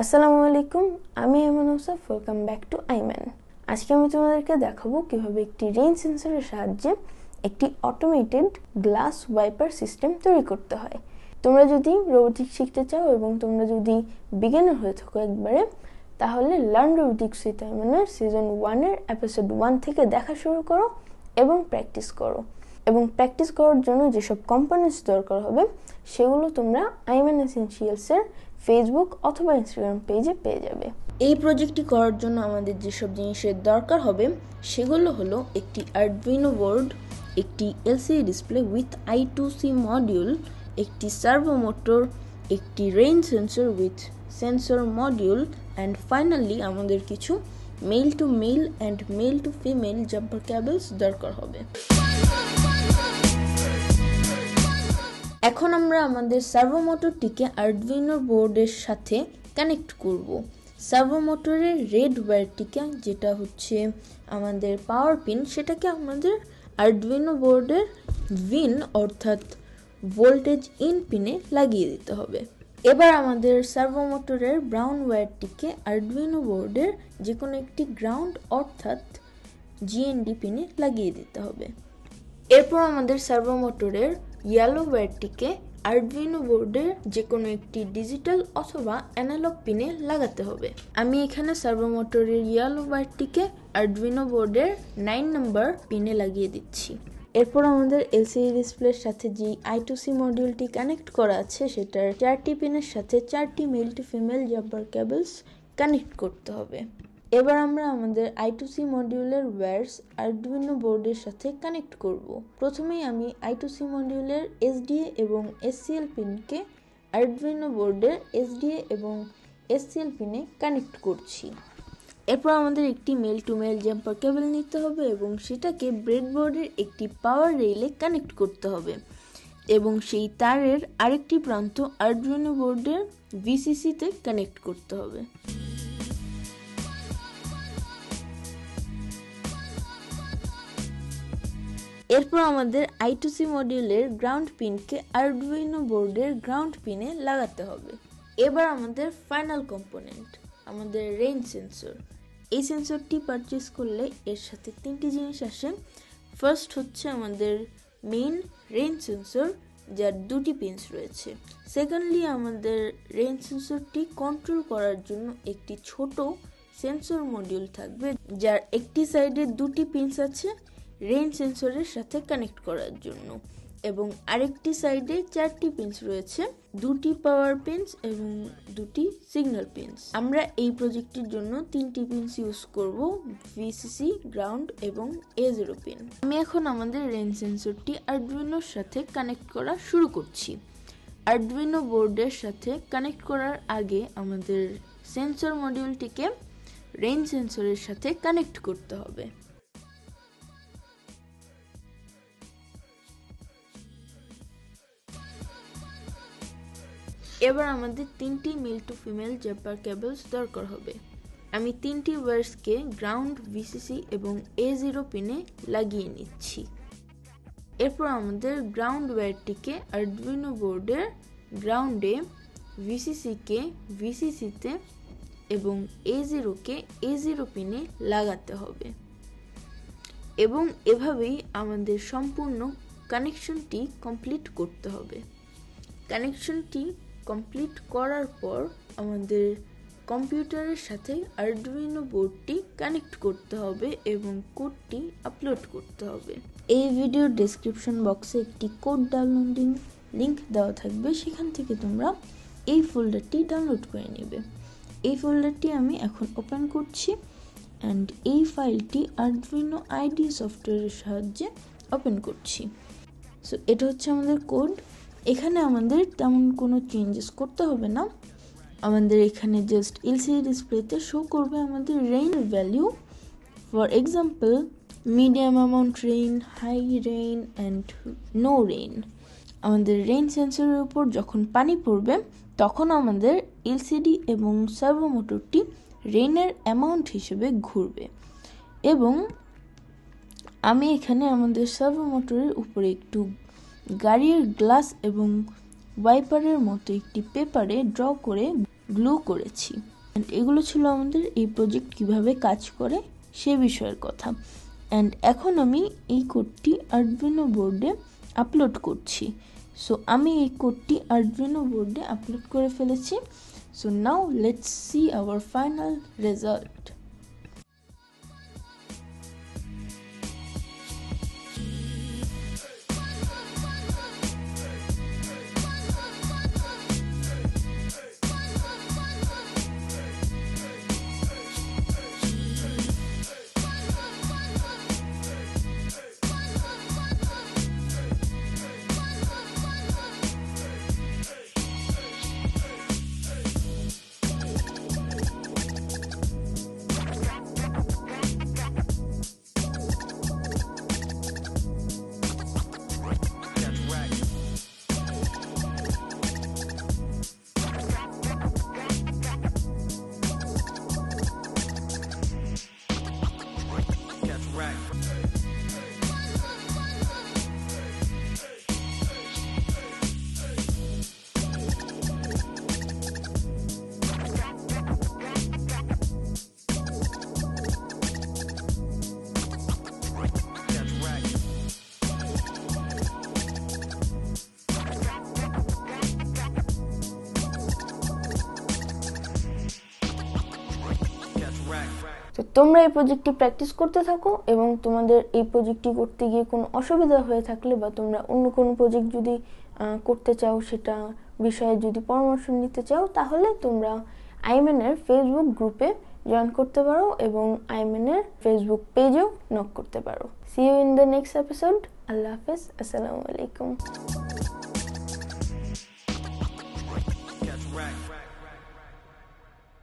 আসসালামু আলাইকুম, আমি Aiman. Welcome back to Aiman. আজকে আমি তোমাদেরকে দেখাবো কিভাবে একটি রেইন সেন্সরের সাহায্যে একটি অটোমেটেড গ্লাস ওয়াইপার সিস্টেম তৈরি করতে হয়। তোমরা যদি রোবোটিক্স শিখতে চাও এবং তোমরা যদি বিগিনার হয়ে থাকো একবারে, তাহলে লার্ন রোবোটিক্স উইথ আইমানের সিজন 1 এর এপিসোড 1 থেকে দেখা শুরু করো এবং প্র্যাকটিস করো। এবং প্র্যাকটিস করার জন্য যেসব কম্পোনেন্টস দরকার হবে সেগুলো তোমরা আইমান এসেনশিয়ালসের ফেসবুক অথবা ইনস্টাগ্রাম পেজে পেয়ে যাবে। এই প্রজেক্টটি করার জন্য আমাদের যেসব জিনিসের দরকার হবে সেগুলো হলো একটি আরডুইনো বোর্ড, একটি LCD display with I2C module, একটি সার্ভো মোটর, একটি rain sensor with sensor module, and finally আমাদের কিছু male to male and male to female jumper cables দরকার হবে। এখন আমরা আমাদের সার্ভো মোটরটিকে আরডুইনো বোর্ডের সাথে কানেক্ট করব। সার্ভো মোটরের রেড ওয়্যারটিকে, যেটা হচ্ছে আমাদের পাওয়ার পিন, সেটাকে আমাদের আরডুইনো বোর্ডের ভিন অর্থাৎ ভোল্টেজ ইন পিনে লাগিয়ে দিতে হবে। এবার আমাদের সার্ভো মোটরের ব্রাউন ওয়্যারটিকে আরডুইনো বোর্ডের যে কোনো একটি গ্রাউন্ড অর্থাৎ GND পিনে লাগিয়ে দিতে হবে। এরপর আমাদের সার্ভো মোটরের ইয়েলো ওয়্যারটিকে আরডুইনো বোর্ডের যে কোনো একটি ডিজিটাল অথবা অ্যানালগ পিনে লাগাতে হবে। আমি এখানে সার্ভো মোটরের ইয়েলো ওয়্যারটিকে আরডুইনো বোর্ডের 9 নম্বর পিনে লাগিয়ে দিচ্ছি। এরপর আমাদের এলসিডি ডিসপ্লের সাথে যে I2C মডিউলটি কানেক্ট করা আছে সেটার 4টি পিনের সাথে 4টি male to female jumper cables connect করতে হবে। এবার আমরা আমাদের I2C মডিউলের ওয়্যারস আরডুইনো বোর্ডের সাথে কানেক্ট করব। প্রথমেই আমি I2C মডিউলের SDA এবং SCL পিনকে আরডুইনো বোর্ডের SDA এবং SCL পিনে কানেক্ট করছি। এরপর আমাদের একটি মেল টু মেল জাম্পার কেবল নিতে হবে এবং সেটাকে ব্রেডবোর্ডের একটি পাওয়ার রেইলে কানেক্ট করতে হবে এবং সেই তারের আরেকটি প্রান্ত আরডুইনো বোর্ডের VCC-তে কানেক্ট করতে হবে। এরপর আমাদের I2C মডিউলের গ্রাউন্ড পিনকে আরডুইনো বোর্ডের গ্রাউন্ড পিনে লাগাতে হবে। এবার আমাদের ফাইনাল কম্পোনেন্ট, আমাদের রেইন সেন্সর। এই সেন্সরটি পারচেজ করলে এর সাথে 3টি জিনিস আসে। ফার্স্ট হচ্ছে আমাদের মেইন রেইন সেন্সর, যার 2টি পিনস রয়েছে। সেকেন্ডলি আমাদের রেইন সেন্সরটি কন্ট্রোল করার জন্য একটি ছোট সেন্সর মডিউল থাকবে, যার একটি সাইডে 2টি পিনস আছে রেইন সেন্সরের সাথে কানেক্ট করার জন্য, এবং আরেকটি সাইডে 4টি পিনস রয়েছে, 2টি পাওয়ার পিনস এবং 2টি সিগন্যাল পিনস। আমরা এই প্রজেক্টের জন্য 3টি পিনস ইউজ করব, VCC, গ্রাউন্ড এবং A0 পিন। আমি এখন আমাদের রেইন সেন্সরটি আরডুইনোর সাথে কানেক্ট করা শুরু করছি। আরডুইনো বোর্ডের সাথে কানেক্ট করার আগে আমাদের সেন্সর মডিউলটিকে রেইন সেন্সরের সাথে কানেক্ট করতে হবে। এবার আমাদের 3টি male to female jumper cables দরকার হবে। আমি 3টি ওয়্যারসকে গ্রাউন্ড, VCC এবং A0 পিনে লাগিয়ে নিচ্ছি। এরপর আমাদের গ্রাউন্ড ওয়্যারটিকে আরডুইনো বোর্ডের গ্রাউন্ডে, VCC-কে VCC-তে এবং A0-কে A0 পিনে লাগাতে হবে এবং এভাবেই আমাদের সম্পূর্ণ কানেকশনটি কমপ্লিট করতে হবে। কানেকশনটি কমপ্লিট করার পর আমাদের কম্পিউটারের সাথে আরডুইনো বোর্ডটি কানেক্ট করতে হবে এবং কোডটি আপলোড করতে হবে। এই ভিডিওর ডেসক্রিপশন বক্সে একটি কোড ডাউনলোডিং লিংক দেওয়া থাকবে, সেখান থেকে তোমরা এই ফোল্ডারটি ডাউনলোড করে নেবে। এই ফোল্ডারটি আমি এখন ওপেন করছি অ্যান্ড এই ফাইলটি আরডুইনো IDE সফটওয়্যারের সাহায্যে ওপেন করছি। সো এটা হচ্ছে আমাদের কোড। এখানে আমাদের তেমন কোনো চেঞ্জেস করতে হবে না। আমাদের এখানে জাস্ট এলসিডি ডিসপ্লেতে শো করবে আমাদের rain value. For example, medium amount rain, high rain and no rain. আমাদের রেইন সেন্সরের উপর যখন পানি পড়বে তখন আমাদের এলসিডি এবং সার্ভো মোটরটি রেইনের অ্যামাউন্ট হিসেবে ঘুরবে। এবং আমি এখানে আমাদের সার্ভো মোটরের উপরে একটু গাড়ির গ্লাস এবং ওয়াইপারের মতো একটি পেপারে ড্র করে গ্লু করেছি। এগুলো ছিল আমাদের এই প্রজেক্ট কিভাবে কাজ করে সে বিষয়ের কথা। অ্যান্ড এখন আমি এই কোডটি আরডুইনো বোর্ডে আপলোড করছি। সো আমি এই কোডটি আরডুইনো বোর্ডে আপলোড করে ফেলেছি। So now let's see our final result. তো তোমরা এই প্রজেক্টটি প্র্যাকটিস করতে থাকো, এবং তোমাদের এই প্রজেক্টটি করতে গিয়ে কোনো অসুবিধা হয়ে থাকলে বা তোমরা অন্য কোনো প্রজেক্ট যদি করতে চাও, সেটা বিষয়ে যদি পরামর্শ নিতে চাও, তাহলে তোমরা আইম্যানের ফেসবুক গ্রুপে জয়েন করতে পারো এবং আইম্যানের ফেসবুক পেজেও নক করতে পারো। See you in the next episode. আল্লাহ হাফেজ, আসসালামু আলাইকুম।